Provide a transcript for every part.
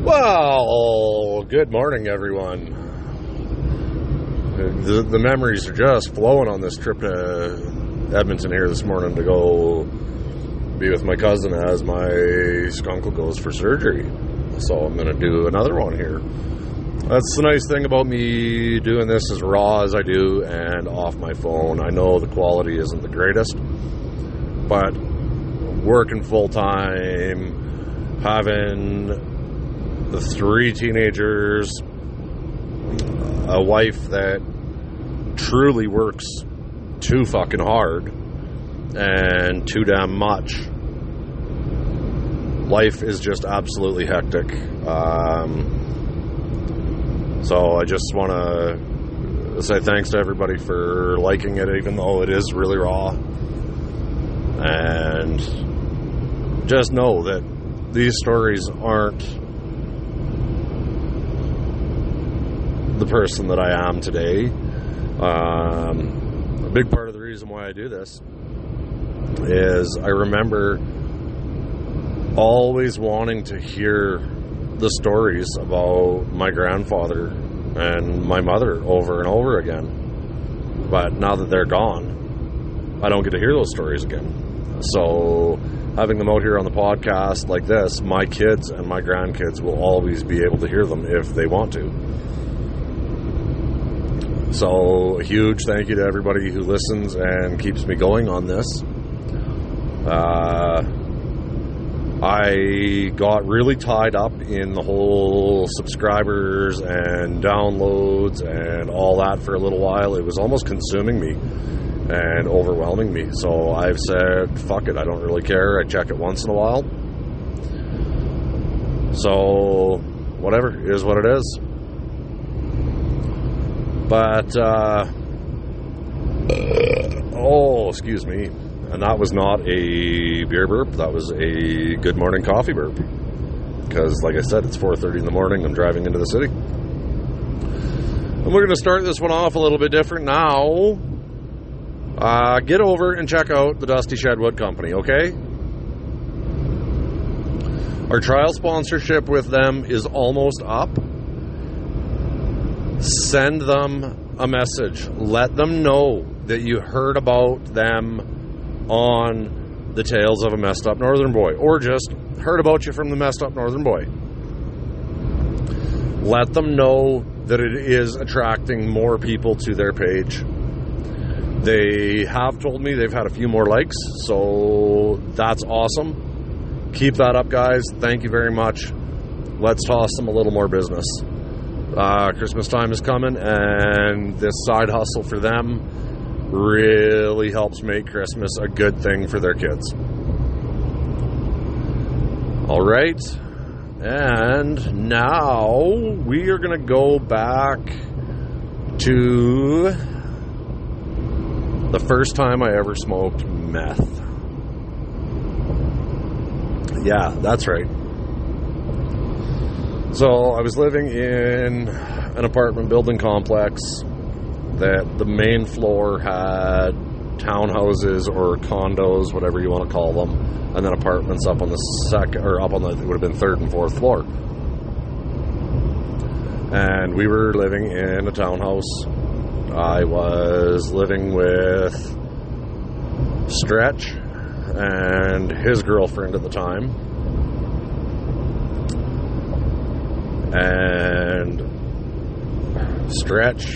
Well, good morning, everyone. The memories are just flowing on this trip to Edmonton here this morning to go be with my cousin as my skunkle goes for surgery. So I'm going to do another one here. That's the nice thing about me doing this as raw as I do and off my phone. I know the quality isn't the greatest, but working full-time, having the 3 teenagers, a wife that truly works too fucking hard and too damn much. Life is just absolutely hectic. So I just want to say thanks to everybody for liking it, even though it is really raw. And just know that these stories aren't the person that I am today. A big part of the reason why I do this is I remember always wanting to hear the stories about my grandfather and my mother over and over again. But now that they're gone, I don't get to hear those stories again. So having them out here on the podcast like this, my kids and my grandkids will always be able to hear them if they want to. So a huge thank you to everybody who listens and keeps me going on this. I got really tied up in the whole subscribers and downloads and all that for a little while. It was almost consuming me and overwhelming me. So I've said, fuck it, I don't really care. I check it once in a while. So whatever, it is what it is. But, excuse me. And that was not a beer burp. That was a good morning coffee burp. Because, like I said, it's 4:30 in the morning. I'm driving into the city. And we're going to start this one off a little bit different now. Get over and check out the Dusty Shed Wood Company, okay? Our trial sponsorship with them is almost up. Send them a message. Let them know that you heard about them on the Tales of a Messed Up Northern Boy, or just heard about you from the Messed Up Northern Boy. Let them know that it is attracting more people to their page. They have told me they've had a few more likes, so that's awesome. Keep that up, guys. Thank you very much. Let's toss them a little more business. Christmas time is coming, and this side hustle for them really helps make Christmas a good thing for their kids. All right, and now we are going to go back to the first time I ever smoked meth. Yeah, that's right. So I was living in an apartment building complex that the main floor had townhouses or condos, whatever you want to call them, and then apartments up on the second, or up on the, it would have been 3rd and 4th floor. And we were living in a townhouse. I was living with Stretch and his girlfriend at the time. And Stretch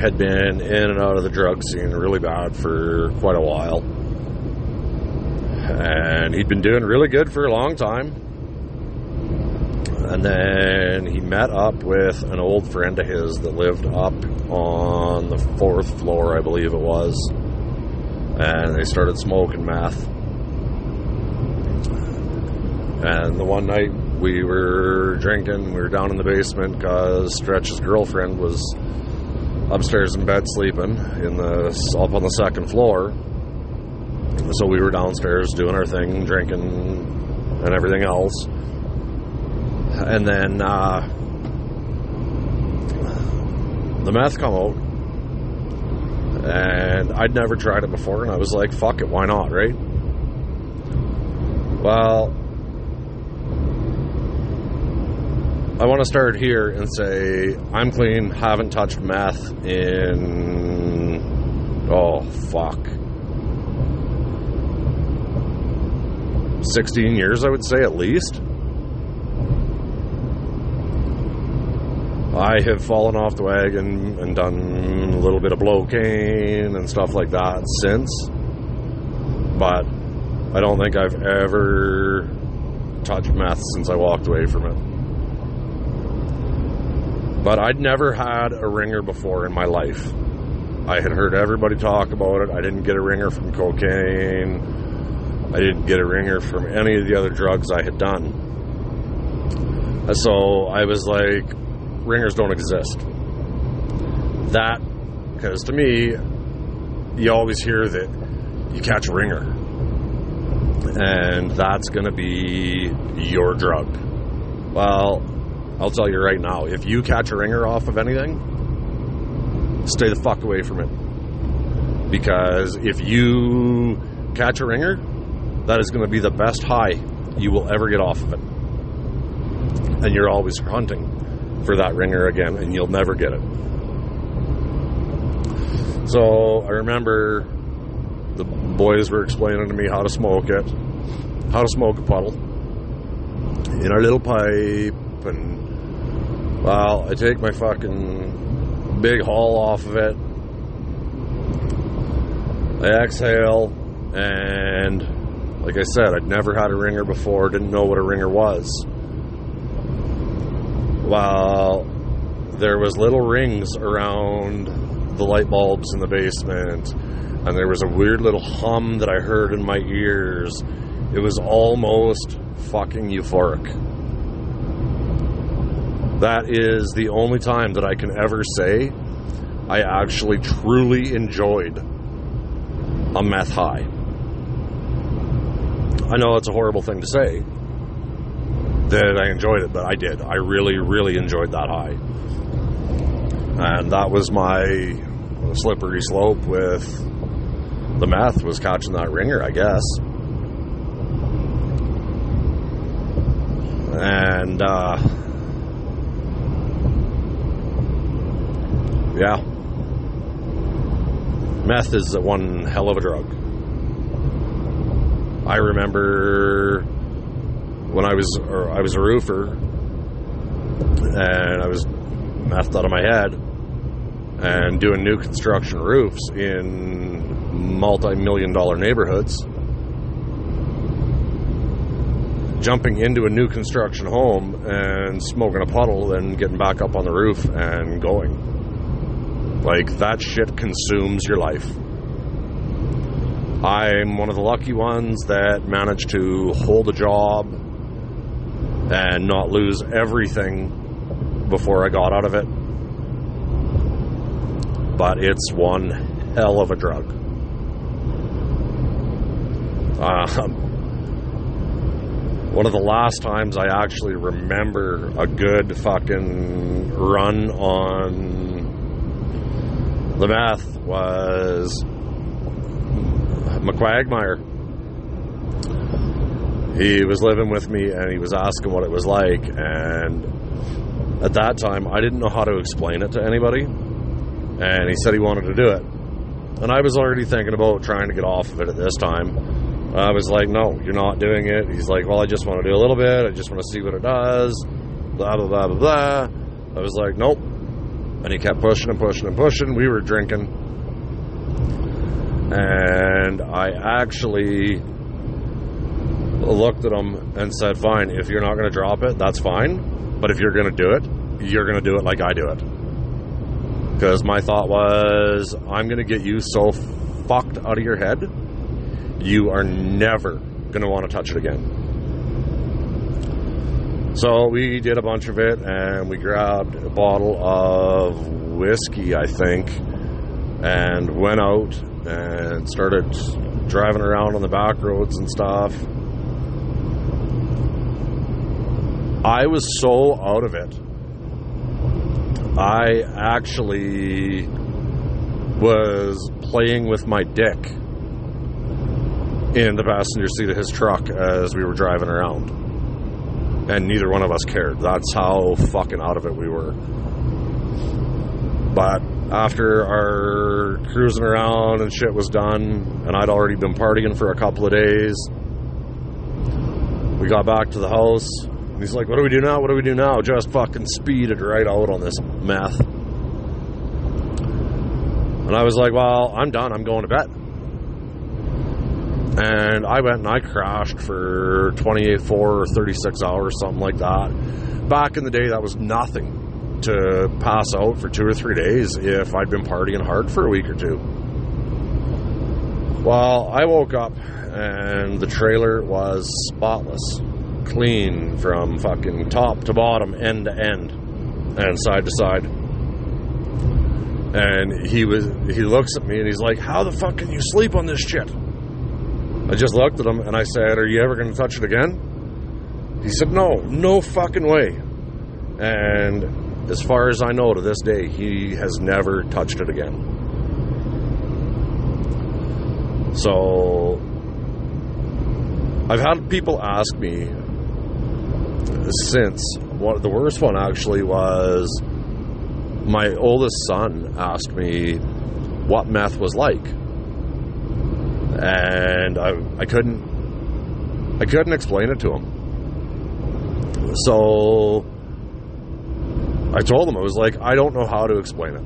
had been in and out of the drug scene really bad for quite a while. And he'd been doing really good for a long time. And then he met up with an old friend of his that lived up on the 4th floor, I believe it was. And they started smoking meth. And the one night we were drinking, we were down in the basement because Stretch's girlfriend was upstairs in bed sleeping up on the 2nd floor. So we were downstairs doing our thing, drinking and everything else. And then the meth come out. And I'd never tried it before, and I was like, fuck it, why not, right? Well, I want to start here and say I'm clean, haven't touched meth in, 16 years, I would say, at least. I have fallen off the wagon and done a little bit of blow-cane and stuff like that since, but I don't think I've ever touched meth since I walked away from it. But I'd never had a ringer before in my life. I had heard everybody talk about it. I didn't get a ringer from cocaine. I didn't get a ringer from any of the other drugs I had done. So I was like, ringers don't exist. That, because to me, you always hear that you catch a ringer, and that's going to be your drug. Well, I'll tell you right now, if you catch a ringer off of anything, stay the fuck away from it. Because if you catch a ringer, that is going to be the best high you will ever get off of it. And you're always hunting for that ringer again, and you'll never get it. So I remember the boys were explaining to me how to smoke it, how to smoke a puddle in a little pipe, and well, I take my fucking big haul off of it, I exhale, and like I said, I'd never had a ringer before, didn't know what a ringer was. Well, there was little rings around the light bulbs in the basement, and there was a weird little hum that I heard in my ears. It was almost fucking euphoric. That is the only time that I can ever say I actually truly enjoyed a meth high. I know it's a horrible thing to say that I enjoyed it, but I did. I really, really enjoyed that high. And that was my slippery slope with the meth, was catching that ringer, I guess. And, yeah. Meth is one hell of a drug. I remember when I was a roofer, and I was methed out of my head and doing new construction roofs in multi-million-dollar neighborhoods. Jumping into a new construction home and smoking a puddle and getting back up on the roof and going. Like, that shit consumes your life. I'm one of the lucky ones that managed to hold a job and not lose everything before I got out of it. But it's one hell of a drug. One of the last times I actually remember a good fucking run on the meth was McQuagmire. He was living with me and he was asking what it was like, and at that time I didn't know how to explain it to anybody, and he said he wanted to do it, and I was already thinking about trying to get off of it at this time. I was like, no, you're not doing it. He's like, well, I just want to do a little bit, I just want to see what it does, blah blah blah blah blah. I was like, nope. And he kept pushing and pushing and pushing. We were drinking, and I actually looked at him and said, fine, if you're not going to drop it, that's fine, but if you're going to do it, you're going to do it like I do it. Because my thought was, I'm going to get you so fucked out of your head, you are never going to want to touch it again. So we did a bunch of it, and we grabbed a bottle of whiskey, I think, and went out and started driving around on the back roads and stuff. I was so out of it. I actually was playing with my dick in the passenger seat of his truck as we were driving around. And neither one of us cared. That's how fucking out of it we were. But after our cruising around and shit was done, and I'd already been partying for a couple of days, we got back to the house, and he's like, what do we do now? What do we do now? Just fucking speeded right out on this meth. And I was like, well, I'm done. I'm going to bed. And I went and I crashed for 28, 4 or 36 hours, something like that. Back in the day, that was nothing to pass out for 2 or 3 days if I'd been partying hard for a week or two. Well, I woke up and the trailer was spotless, clean from fucking top to bottom, end to end, and side to side. And he looks at me and he's like, how the fuck can you sleep on this shit? I just looked at him and I said, are you ever going to touch it again? He said, no fucking way. And as far as I know to this day, he has never touched it again. So I've had people ask me since, the worst one actually was my oldest son asked me what meth was like. And I couldn't explain it to him. So I told him, I was like, I don't know how to explain it.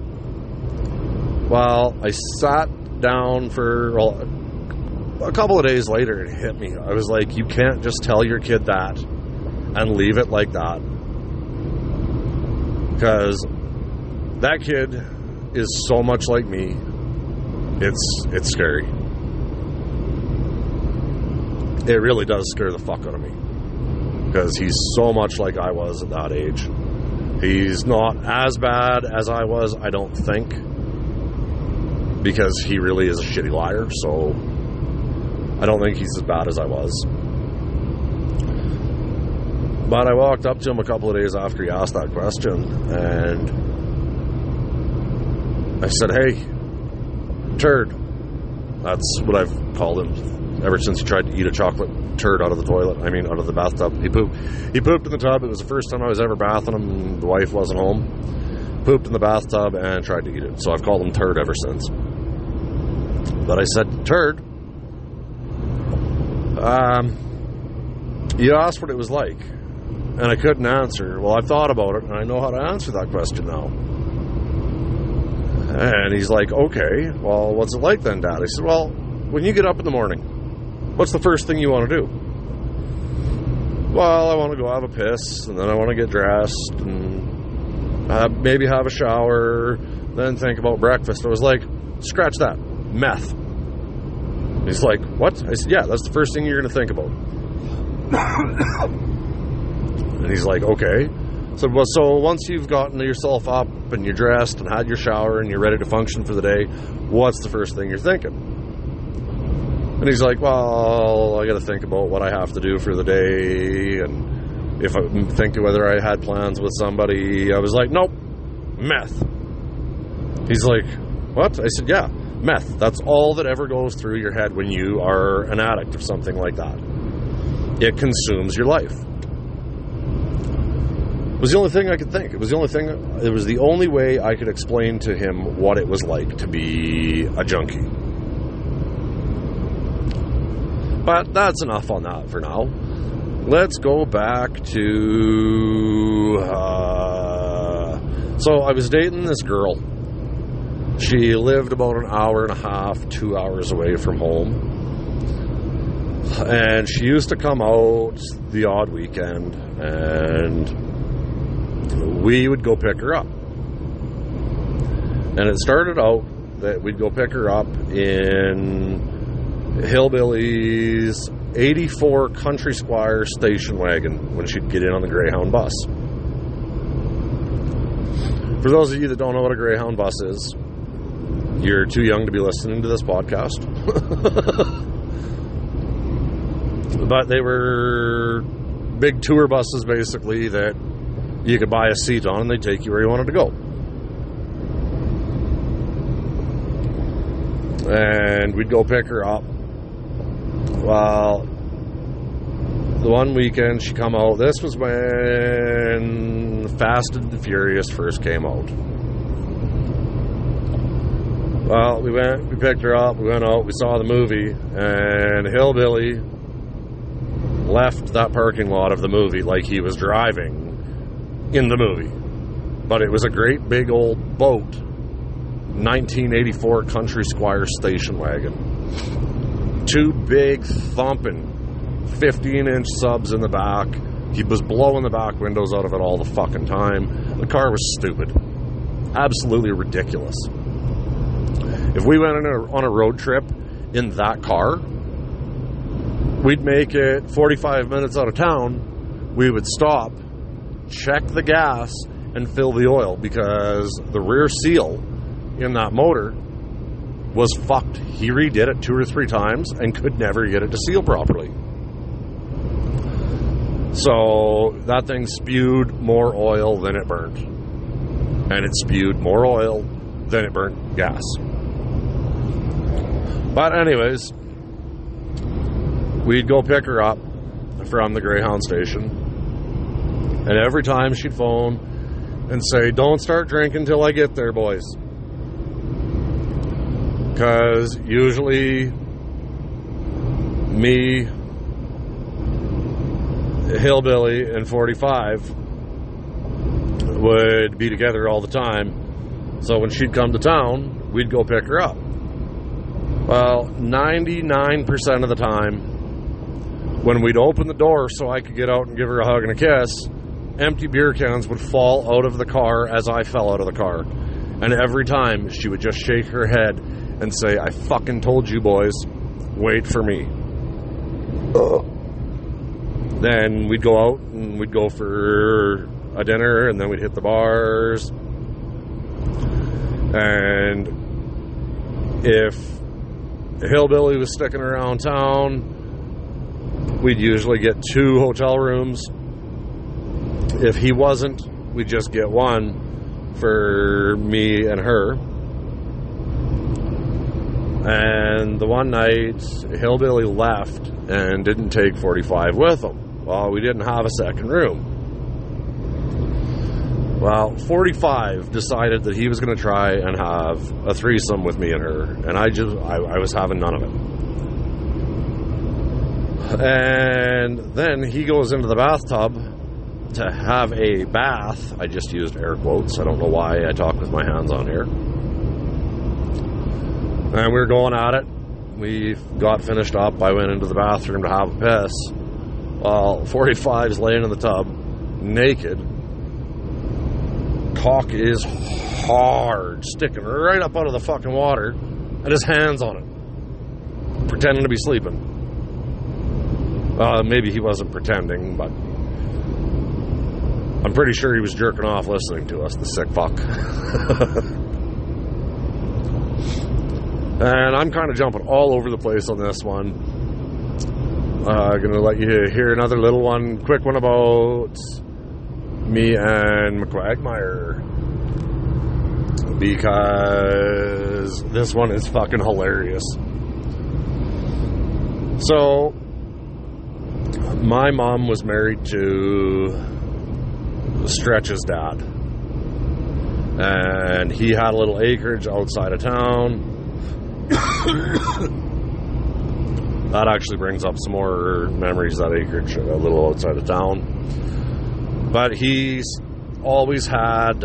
Well, I sat down for a couple of days later, it hit me. I was like, you can't just tell your kid that and leave it like that. Because that kid is so much like me. It's scary. It really does scare the fuck out of me. Because he's so much like I was at that age. He's not as bad as I was, I don't think. Because he really is a shitty liar, so I don't think he's as bad as I was. But I walked up to him a couple of days after he asked that question, and I said, hey, turd. That's what I've called him ever since he tried to eat a chocolate turd out of the toilet. I mean, out of the bathtub. He pooped in the tub. It was the first time I was ever bathing him. The wife wasn't home. Pooped in the bathtub and tried to eat it. So I've called him turd ever since. But I said, turd, you asked what it was like. And I couldn't answer. Well, I've thought about it, and I know how to answer that question now. And he's like, okay, well, what's it like then, Dad? I said, well, when you get up in the morning, what's the first thing you want to do? Well, I want to go have a piss, and then I want to get dressed, and maybe have a shower, then think about breakfast. I was like, scratch that. Meth. He's like, what? I said, yeah, that's the first thing you're going to think about. And he's like, okay. So once you've gotten yourself up and you're dressed and had your shower and you're ready to function for the day, what's the first thing you're thinking? And he's like, well, I got to think about what I have to do for the day, and if I'm thinking whether I had plans with somebody. I was like, nope, meth. He's like, what? I said, yeah, meth. That's all that ever goes through your head when you are an addict of something like that. It consumes your life. It was the only thing I could think. It was the only way I could explain to him what it was like to be a junkie. But that's enough on that for now. Let's go back to... So I was dating this girl. She lived about an hour and a half, 2 hours away from home. And she used to come out the odd weekend, and we would go pick her up. And it started out that we'd go pick her up in Hillbilly's 84 Country Squire station wagon when she'd get in on the Greyhound bus. For those of you that don't know what a Greyhound bus is, you're too young to be listening to this podcast. But they were big tour buses, basically, that you could buy a seat on and they'd take you where you wanted to go. And we'd go pick her up. Well, the one weekend she come out, this was when Fast and the Furious first came out. Well, we picked her up, we went out, we saw the movie, and Hillbilly left that parking lot of the movie like he was driving in the movie. But it was a great big old boat, 1984 Country Squire station wagon. 2 big thumping 15-inch subs in the back. He was blowing the back windows out of it all the fucking time. The car was stupid. Absolutely ridiculous. If we went on a road trip in that car, we'd make it 45 minutes out of town. We would stop, check the gas, and fill the oil, because the rear seal in that motor was fucked. He redid it 2 or 3 times and could never get it to seal properly. So that thing spewed more oil than it burned. And it spewed more oil than it burnt gas. But anyways, we'd go pick her up from the Greyhound station. And every time she'd phone and say, "Don't start drinking till I get there, boys." Because usually me, Hillbilly, and 45 would be together all the time. So when she'd come to town, we'd go pick her up. Well, 99% of the time, when we'd open the door so I could get out and give her a hug and a kiss, empty beer cans would fall out of the car as I fell out of the car. And every time, she would just shake her head and say, "I fucking told you, boys, wait for me." Then we'd go out and we'd go for a dinner, and then we'd hit the bars. And if Hillbilly was sticking around town, we'd usually get 2 hotel rooms. If he wasn't, we'd just get 1 for me and her. And the one night, Hillbilly left and didn't take 45 with him. Well, we didn't have a second room. Well, 45 decided that he was going to try and have a threesome with me and her, and I was having none of it. And then he goes into the bathtub to have a bath. I just used air quotes. I don't know why I talk with my hands on here. And we were going at it. We got finished up. I went into the bathroom to have a piss. Well, 45's laying in the tub, naked. Cock is hard, sticking right up out of the fucking water, and his hands on it, pretending to be sleeping. Maybe he wasn't pretending, but I'm pretty sure he was jerking off listening to us, the sick fuck. And I'm kind of jumping all over the place on this one. Gonna let you hear another little one, quick one about me and McQuagmire, because this one is fucking hilarious. So, my mom was married to Stretch's dad, and he had a little acreage outside of town. That actually brings up some more memories, that acreage, a little outside of town. But he's always had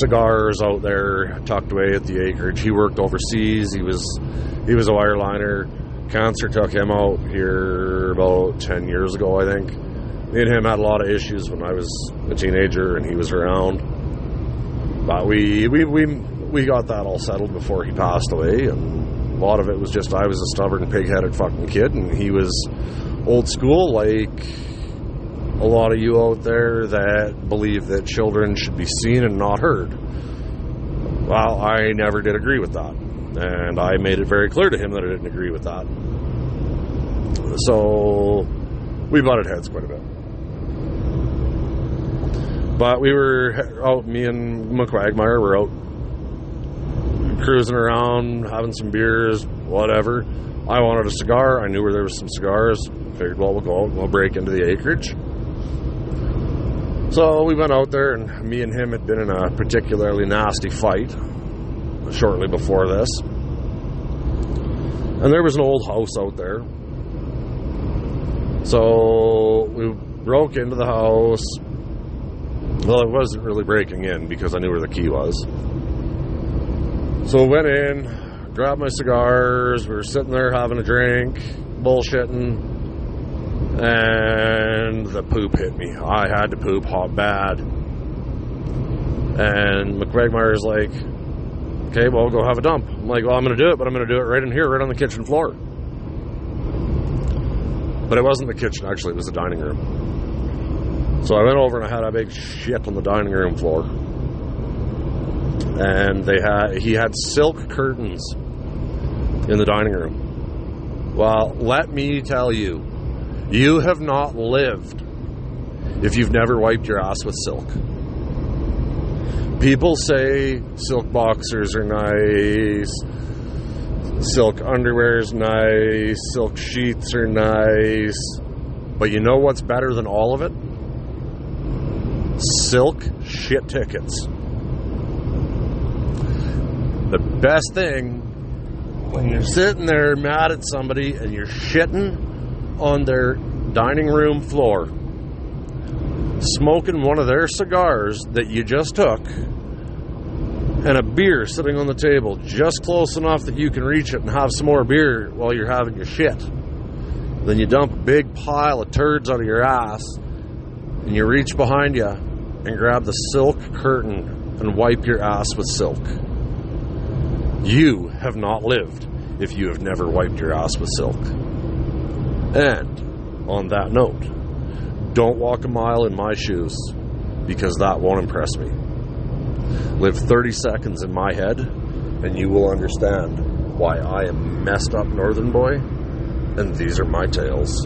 cigars out there tucked away at the acreage. He worked overseas. He was a wireliner. Cancer took him out here about 10 years ago, I think. Me and him had a lot of issues when I was a teenager and he was around. But we got that all settled before he passed away, and a lot of it was just I was a stubborn, pig-headed fucking kid, and he was old school, like a lot of you out there that believe that children should be seen and not heard. Well, I never did agree with that, and I made it very clear to him that I didn't agree with that. So we butted heads quite a bit. But we were out, me and McQuagmire were out cruising around, having some beers, whatever. I wanted a cigar. I knew where there was some cigars. Figured, well, we'll go out and we'll break into the acreage. So we went out there, and me and him had been in a particularly nasty fight shortly before this. And there was an old house out there. So we broke into the house. Well, it wasn't really breaking in because I knew where the key was. So I went in, grabbed my cigars. We were sitting there having a drink, bullshitting, and the poop hit me. I had to poop hot bad. And McQuagmire's like, okay, well, go have a dump. I'm like, well, I'm going to do it, but I'm going to do it right in here, right on the kitchen floor. But it wasn't the kitchen, actually. It was the dining room. So I went over and I had a big shit on the dining room floor. And he had silk curtains in the dining room. Well, let me tell you, you have not lived if you've never wiped your ass with silk. People say silk boxers are nice, silk underwear is nice, silk sheets are nice, but you know what's better than all of it? Silk shit tickets. The best thing when you're sitting there mad at somebody and you're shitting on their dining room floor, smoking one of their cigars that you just took, and a beer sitting on the table just close enough that you can reach it and have some more beer while you're having your shit. Then you dump a big pile of turds out of your ass and you reach behind you and grab the silk curtain and wipe your ass with silk. You have not lived if you have never wiped your ass with silk. And on that note, don't walk a mile in my shoes, because that won't impress me. Live 30 seconds in my head, and you will understand why I am messed up northern boy, and these are my tales.